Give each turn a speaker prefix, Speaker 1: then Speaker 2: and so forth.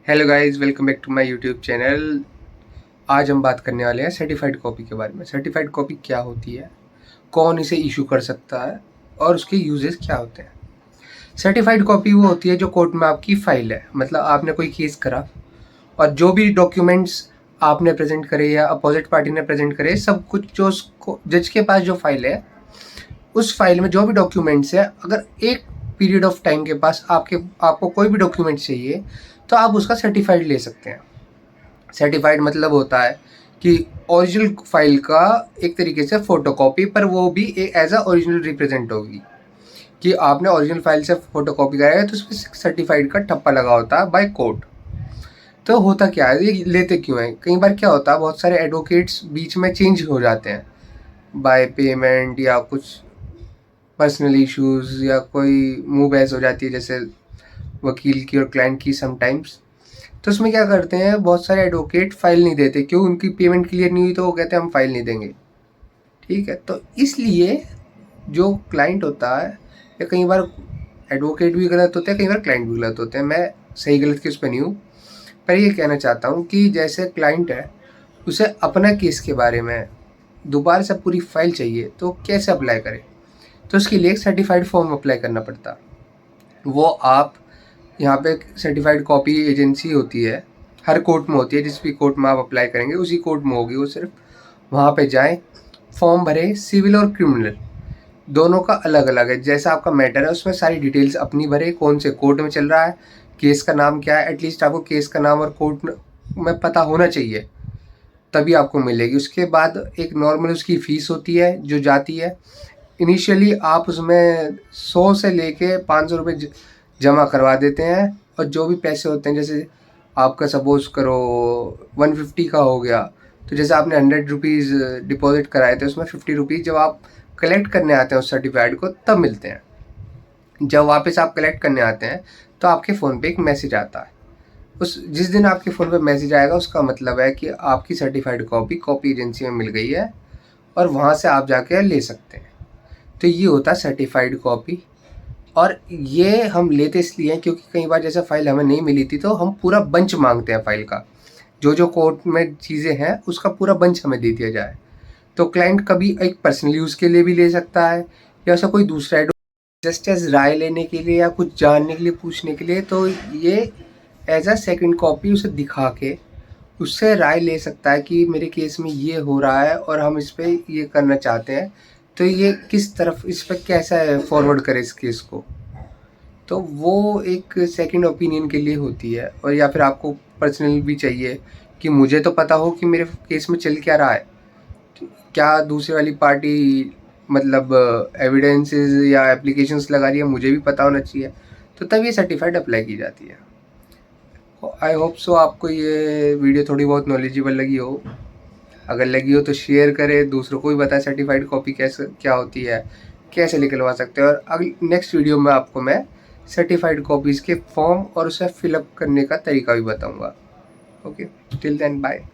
Speaker 1: Hello guys, welcome back to my YouTube channel. आज हम बात करने वाले हैं सर्टिफाइड कॉपी के बारे में। सर्टिफाइड कॉपी क्या होती है, कौन इसे इशू कर सकता है और उसके यूजेस क्या होते हैं। सर्टिफाइड कॉपी वो होती है जो कोर्ट में आपकी फाइल है, मतलब आपने कोई केस करा और जो भी डॉक्यूमेंट्स आपने प्रेजेंट करे या अपोजिट पार्टी ने प्रेजेंट करे, सब कुछ जो उसको जज के पास जो फाइल है, उस फाइल में जो भी डॉक्यूमेंट्स है, अगर एक पीरियड ऑफ टाइम के पास आपको कोई भी डॉक्यूमेंट चाहिए तो आप उसका सर्टिफाइड ले सकते हैं। सर्टिफाइड मतलब होता है कि ओरिजिनल फाइल का एक तरीके से फोटोकॉपी, पर वो भी एज अ ओरिजिनल रिप्रेजेंट होगी कि आपने ओरिजिनल फाइल से फोटोकॉपी कराया है, तो उसमें सर्टिफाइड का ठप्पा लगा होता है बाय कोर्ट। तो होता क्या है, ये लेते क्यों हैं? कई बार क्या होता है, बहुत सारे एडवोकेट्स बीच में चेंज हो जाते हैं बाय पेमेंट या कुछ पर्सनल इश्यूज या कोई मुंह बहस हो जाती है, जैसे वकील की और क्लाइंट की समटाइम्स। तो उसमें क्या करते हैं, बहुत सारे एडवोकेट फाइल नहीं देते। क्यों? उनकी पेमेंट क्लियर नहीं हुई तो वो कहते हैं हम फाइल नहीं देंगे। ठीक है, तो इसलिए जो क्लाइंट होता है, या कई बार एडवोकेट भी गलत होते हैं, कई बार क्लाइंट भी गलत होते हैं। मैं सही गलत की उस पर नहीं हूँ, पर ये कहना चाहता हूँ कि जैसे क्लाइंट है, उसे अपना केस के बारे में दोबारा से पूरी फाइल चाहिए, तो कैसे अप्लाई करे? तो उसके लिए एक सर्टिफाइड फॉर्म अप्लाई करना पड़ता। वो आप यहाँ पे सर्टिफाइड कॉपी एजेंसी होती है, हर कोर्ट में होती है। जिस भी कोर्ट में आप अप्लाई करेंगे उसी कोर्ट में होगी वो। सिर्फ वहाँ पे जाएं, फॉर्म भरें। सिविल और क्रिमिनल दोनों का अलग अलग है। जैसा आपका मैटर है उसमें सारी डिटेल्स अपनी भरें, कौन से कोर्ट में चल रहा है, केस का नाम क्या है। एटलीस्ट आपको केस का नाम और कोर्ट में पता होना चाहिए, तभी आपको मिलेगी। उसके बाद एक नॉर्मल उसकी फ़ीस होती है जो जाती है। इनिशियली आप उसमें 100 से लेके 500 रुपये जमा करवा देते हैं, और जो भी पैसे होते हैं, जैसे आपका सपोज करो 150 का हो गया, तो जैसे आपने 100 रुपीज़ डिपॉजिट कराए थे, उसमें 50 रुपीज़ जब आप कलेक्ट करने आते हैं उस सर्टिफाइड को तब मिलते हैं। जब वापस आप कलेक्ट करने आते हैं तो आपके फ़ोन पे एक मैसेज आता है। उस जिस दिन आपके फ़ोन पे मैसेज आएगा, उसका मतलब है कि आपकी सर्टिफाइड कॉपी एजेंसी में मिल गई है और वहाँ से आप जाके ले सकते हैं। तो ये होता है सर्टिफाइड कॉपी। और ये हम लेते इसलिए हैं क्योंकि कई बार जैसे फ़ाइल हमें नहीं मिली थी, तो हम पूरा बंच मांगते हैं फ़ाइल का। जो जो कोर्ट में चीज़ें हैं उसका पूरा बंच हमें दे दिया जाए। तो क्लाइंट कभी एक पर्सनल यूज़ के लिए भी ले सकता है, या ऐसा कोई दूसरा जस्ट एज राय लेने के लिए या कुछ जानने के लिए, पूछने के लिए। तो ये एज अ सेकेंड कॉपी उसे दिखा के उससे राय ले सकता है कि मेरे केस में ये हो रहा है और हम इस पे ये करना चाहते हैं, तो ये किस तरफ, इस पर कैसा फॉरवर्ड करें इस केस को। तो वो एक सेकंड ओपिनियन के लिए होती है। और या फिर आपको पर्सनल भी चाहिए कि मुझे तो पता हो कि मेरे केस में चल क्या रहा है, क्या दूसरी वाली पार्टी मतलब एविडेंसेस या एप्लीकेशंस लगा रही है, मुझे भी पता होना चाहिए। तो तब ये सर्टिफाइड अप्लाई की जाती है। आई होप सो आपको ये वीडियो थोड़ी बहुत नॉलेजेबल लगी हो। अगर लगी हो तो शेयर करें, दूसरों को भी बताएं सर्टिफाइड कॉपी कैसे क्या होती है, कैसे निकलवा सकते हैं। और अगली नेक्स्ट वीडियो में आपको मैं सर्टिफाइड कॉपीज़ के फॉर्म और उसे फिलअप करने का तरीका भी बताऊंगा। Okay, till then bye.